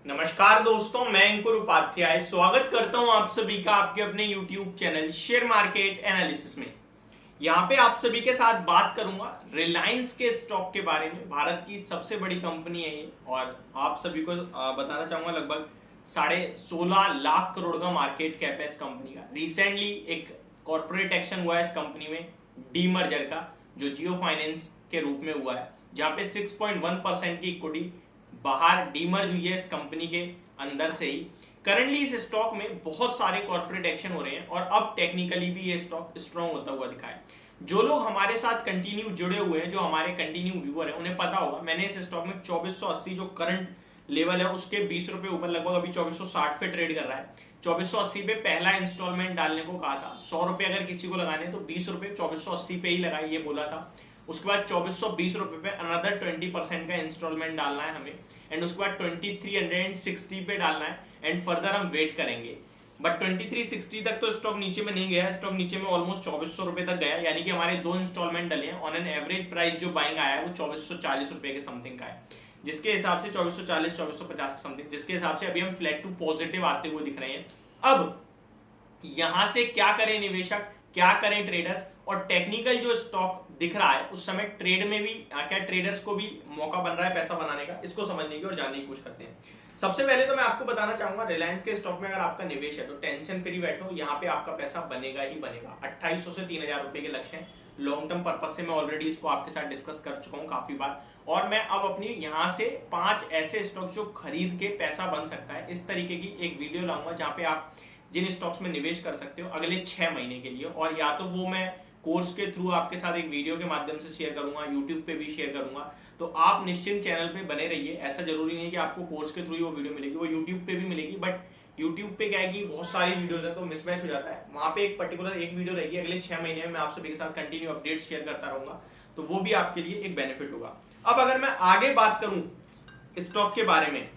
नमस्कार दोस्तों, मैं अंकुर उपाध्याय स्वागत करता हूं आप सभी का आपके अपने YouTube channel share market analysis में। यहां पे आप सभी के साथ बात करूंगा रिलायंस के स्टॉक के बारे में। भारत की सबसे बड़ी कंपनी है ये और आप सभी को बताना चाहूंगा लगभग 16.5 लाख करोड़ का मार्केट कैप है इस कंपनी का। रिसेंटली एक कॉर्पोरेट एक्शन हुआ है इस कंपनी में डीमर्जर का, जो जियो फाइनेंस के रूप में हुआ है, जहां पे 6.1% की इक्विटी बाहर डीमर्ज हुई है इस कंपनी के अंदर से ही। करंटली इस स्टॉक में बहुत सारे कॉर्पोरेट एक्शन हो रहे हैं और अब टेक्निकली भी ये स्टॉक स्ट्रॉन्ग होता हुआ दिखा है। जो लोग हमारे साथ कंटिन्यू जुड़े हुए हैं, जो हमारे कंटिन्यू व्यूअर हैं, उन्हें पता होगा मैंने इस स्टॉक में 2480 जो करंट लेवल है उसके 20 रुपए ऊपर लगभग अभी 2460 पे ट्रेड कर रहा है। 2480 पे पहला इंस्टॉलमेंट डालने को कहा था। 100 रुपए अगर किसी को लगाने तो 20 रुपए 2480 पे ही लगाए, ये बोला था। उसके बाद 2420 रुपए पे अनदर 20% का इंस्टॉलमेंट डालना है हमें, एंड उसके बाद 2360 पे डालना है, एंड फर्दर हम वेट करेंगे। बट 2360 तक तो स्टॉक नीचे में नहीं गया, स्टॉक नीचे में ऑलमोस्ट 2400 रुपए तक गया, यानी कि हमारे 2 इंस्टॉलमेंट डले हैं। ऑन एन एवरेज प्राइस जो बाइंग आया है वो 2440 रुपए के समथिंग का है, जिसके हिसाब से 2440 2450 के समथिंग, जिसके हिसाब से अभी हम फ्लैट टू पॉजिटिव आते हुए दिख रहे हैं। अब यहां से क्या करें निवेशक, क्या करें ट्रेडर्स, और टेक्निकल जो स्टॉक दिख रहा है उस समय ट्रेड में भी क्या ट्रेडर्स को भी मौका बन रहा है पैसा बनाने का, इसको समझने की और जानने की कोशिश करते हैं। सबसे पहले तो मैं आपको बताना चाहूंगा रिलायंस के स्टॉक में अगर आपका निवेश है तो टेंशन फ्री बैठो, यहाँ पे आपका पैसा बनेगा ही बनेगा। 2800 से 3000 रुपए के लक्ष्य हैं लॉन्ग टर्म पर्पज से। मैं ऑलरेडी इसको आपके साथ डिस्कस कर चुका हूँ काफी बार, और मैं अब अपनी यहाँ से 5 ऐसे स्टॉक्स जो खरीद के पैसा बन सकता है इस तरीके की एक वीडियो लाऊंगा, जहाँ पे आप जिन स्टॉक्स में निवेश कर सकते हो अगले 6 महीने के लिए। और या तो वो मैं कोर्स के थ्रू आपके साथ एक वीडियो के माध्यम से शेयर करूंगा, यूट्यूब पे भी शेयर करूंगा, तो आप निश्चिंत चैनल पे बने रहिए। ऐसा जरूरी नहीं है कि आपको कोर्स के थ्रू ही वो वीडियो मिलेगी, वो यूट्यूब पे भी मिलेगी। बट यूट्यूब पे क्या है कि बहुत सारी वीडियोस है तो मिसमैच हो जाता है। वहां पे एक पर्टिकुलर एक वीडियो रहेगी, अगले 6 महीने में मैं आप सभी के साथ कंटिन्यू अपडेट शेयर करता रहूंगा, तो वो भी आपके लिए एक बेनिफिट होगा। अब अगर मैं आगे बात करूं स्टॉक के बारे में,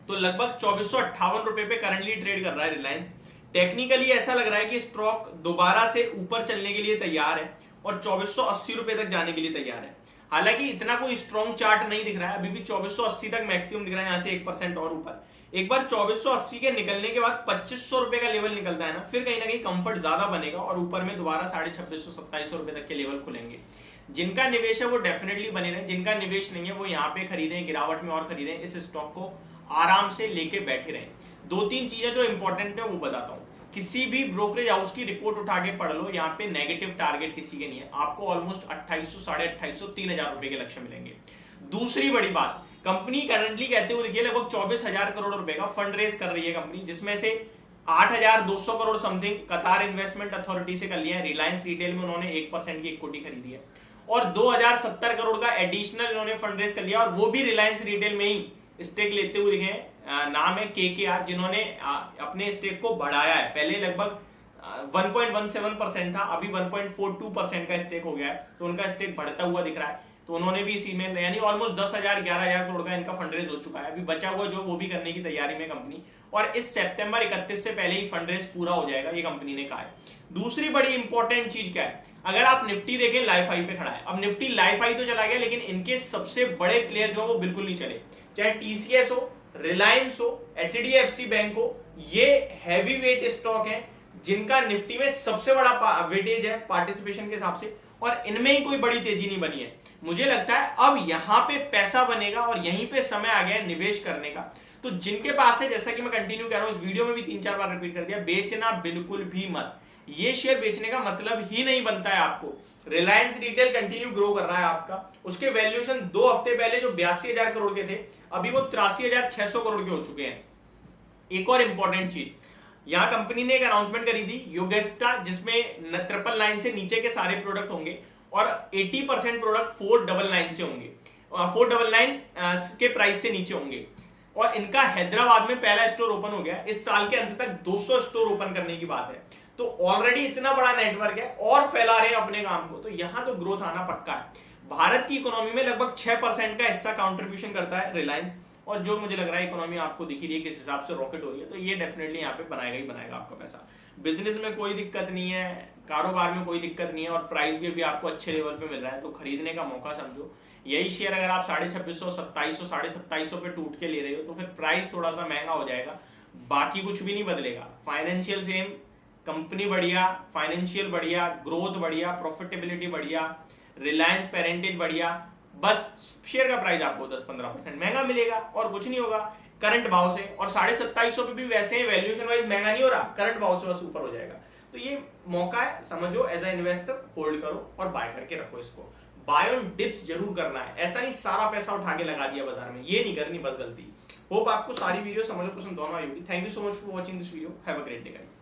तो लगभग 2458 रुपए पे करंटली ट्रेड कर रहा है रिलायंस। टेक्निकली ऐसा लग रहा है कि स्टॉक दोबारा से ऊपर चलने के लिए तैयार है और 2480 रुपए तक जाने के लिए तैयार है। हालांकि इतना कोई स्ट्रॉन्ग चार्ट नहीं दिख रहा है, अभी भी 2480 तक मैक्सिमम दिख रहा है, यहाँ से 1% और ऊपर। एक बार 2480 के निकलने के बाद 2500 रुपए का लेवल निकलता है ना, फिर कहीं ना कहीं कंफर्ट ज्यादा बनेगा और ऊपर में दोबारा 2650 2700 रुपए तक के लेवल खुलेंगे। जिनका निवेश है वो डेफिनेटली बने रहे, जिनका निवेश नहीं है वो यहाँ पे खरीदें, गिरावट में और खरीदें, इस स्टॉक को आराम से लेके बैठे रहें। 2-3 चीजें जो इंपॉर्टेंट है वो बताता हूँ। किसी भी ब्रोकरेज हाउस की रिपोर्ट उठा के पढ़ लो, यहाँ पे नेगेटिव टारगेट किसी के नहीं है। आपको ऑलमोस्ट 2800 2850 3000 रुपए के लक्ष्य मिलेंगे। दूसरी बड़ी बात, कंपनी करंटली कहते हुए देखिए लगभग 24,000 करोड़ रुपए का फंड रेज कर रही है कंपनी, जिसमें से 8,200 करोड़ समथिंग कतार इन्वेस्टमेंट अथॉरिटी से कर लिया है। रिलायंस रिटेल में उन्होंने 1% की इक्विटी खरीदी है और 2070 करोड़ का एडिशनल इन्होंने फंड रेज कर लिया, और वो भी रिलायंस रिटेल में ही स्टेक लेते हुए दिखे। नाम है KKR, जिन्होंने अपने स्टेक को बढ़ाया है। पहले लगभग 1.17% था, अभी 1.42% का स्टेक हो गया है, तो उनका स्टेक बढ़ता हुआ दिख रहा है। तो उन्होंने भी इसी में यानी ऑलमोस्ट 10,000 11,000 करोड़ का इनका फंडरेज हो चुका है। अभी बचा हुआ जो वो भी करने की तैयारी में कंपनी, और इस सितंबर 31 से पहले ही फंडरेज पूरा हो जाएगा, ये कंपनी ने कहा है। दूसरी बड़ी इंपॉर्टेंट चीज क्या है, अगर आप निफ्टी देखें लाइफ हाई पे खड़ा है। अब निफ्टी लाइफ हाई तो चला गया, लेकिन इनके सबसे बड़े प्लेयर जो वो बिल्कुल नहीं चले, चाहे TCS हो, रिलायंस हो, HDFC बैंक हो, ये हैवी वेट स्टॉक है जिनका निफ्टी में सबसे बड़ा वेटेज है पार्टिसिपेशन के हिसाब से, और इनमें ही कोई बड़ी तेजी नहीं बनी है। मुझे लगता है अब यहां पे पैसा बनेगा और यहीं पे समय आ गया निवेश करने का। तो जिनके पास है, जैसा कि मैं कंटिन्यू कर रहा हूं, इस वीडियो में भी 3-4 बार रिपीट कर दिया, बेचना बिल्कुल भी मत। ये शेयर बेचने का मतलब ही नहीं बनता है आपको। रिलायंस रिटेल कंटिन्यू ग्रो कर रहा है आपका, उसके वैल्यूएशन 2 हफ्ते पहले जो 82,000 करोड़ के थे, अभी वो 83,600 करोड़ के हो चुके हैं। एक और इंपॉर्टेंट चीज, यहां कंपनी ने एक अनाउंसमेंट करी थी योगेस्टा, जिसमें 999 से नीचे के सारे प्रोडक्ट होंगे और 80% प्रोडक्ट 499 से होंगे, 499 के प्राइस से नीचे होंगे। और इनका हैदराबाद में पहला स्टोर ओपन हो गया, इस साल के अंत तक 200 स्टोर ओपन करने की बात है। तो ऑलरेडी इतना बड़ा नेटवर्क है और फैला रहे हैं अपने काम को, तो यहां तो ग्रोथ आना पक्का है। भारत की इकोनॉमी में लगभग 6% का हिस्सा कंट्रीब्यूशन करता है रिलायंस, और जो मुझे लग रहा है इकोनॉमी आपको दिख ही रही है किस हिसाब से रॉकेट हो रही है, तो ये डेफिनेटली यहाँ पे बनाएगा ही बनाएगा आपका पैसा। बिजनेस में कोई दिक्कत नहीं है, कारोबार में कोई दिक्कत नहीं है, और प्राइस भी अभी आपको अच्छे लेवल पे मिल रहा है, तो खरीदने का मौका समझो। यही शेयर अगर आप 2650, 2700, 2750 पे टूट के ले रहे हो तो फिर प्राइस थोड़ा सा महंगा हो जाएगा, बाकी कुछ भी नहीं बदलेगा। फाइनेंशियल सेम, कंपनी बढ़िया, फाइनेंशियल बढ़िया, ग्रोथ बढ़िया, प्रॉफिटेबिलिटी बढ़िया, रिलायंस पेरेंटेज बढ़िया, बस शेयर का प्राइस आपको 10-15% महंगा मिलेगा और कुछ नहीं होगा करंट भाव से। और 2750 पे भी वैसे वैल्यूएशन वाइज महंगा नहीं हो रहा, करंट भाव से बस ऊपर हो जाएगा। तो ये मौका है, समझो, एज अ इन्वेस्टर होल्ड करो और बाय करके रखो इसको। बाय ऑन डिप्स जरूर करना है, ऐसा नहीं सारा पैसा उठा के लगा दिया बाजार में, ये नहीं करनी बस गलती। होप आपको सारी वीडियो समझो पसंद दोनों आई होगी। Thank you so much for watching this video. Have a great day guys.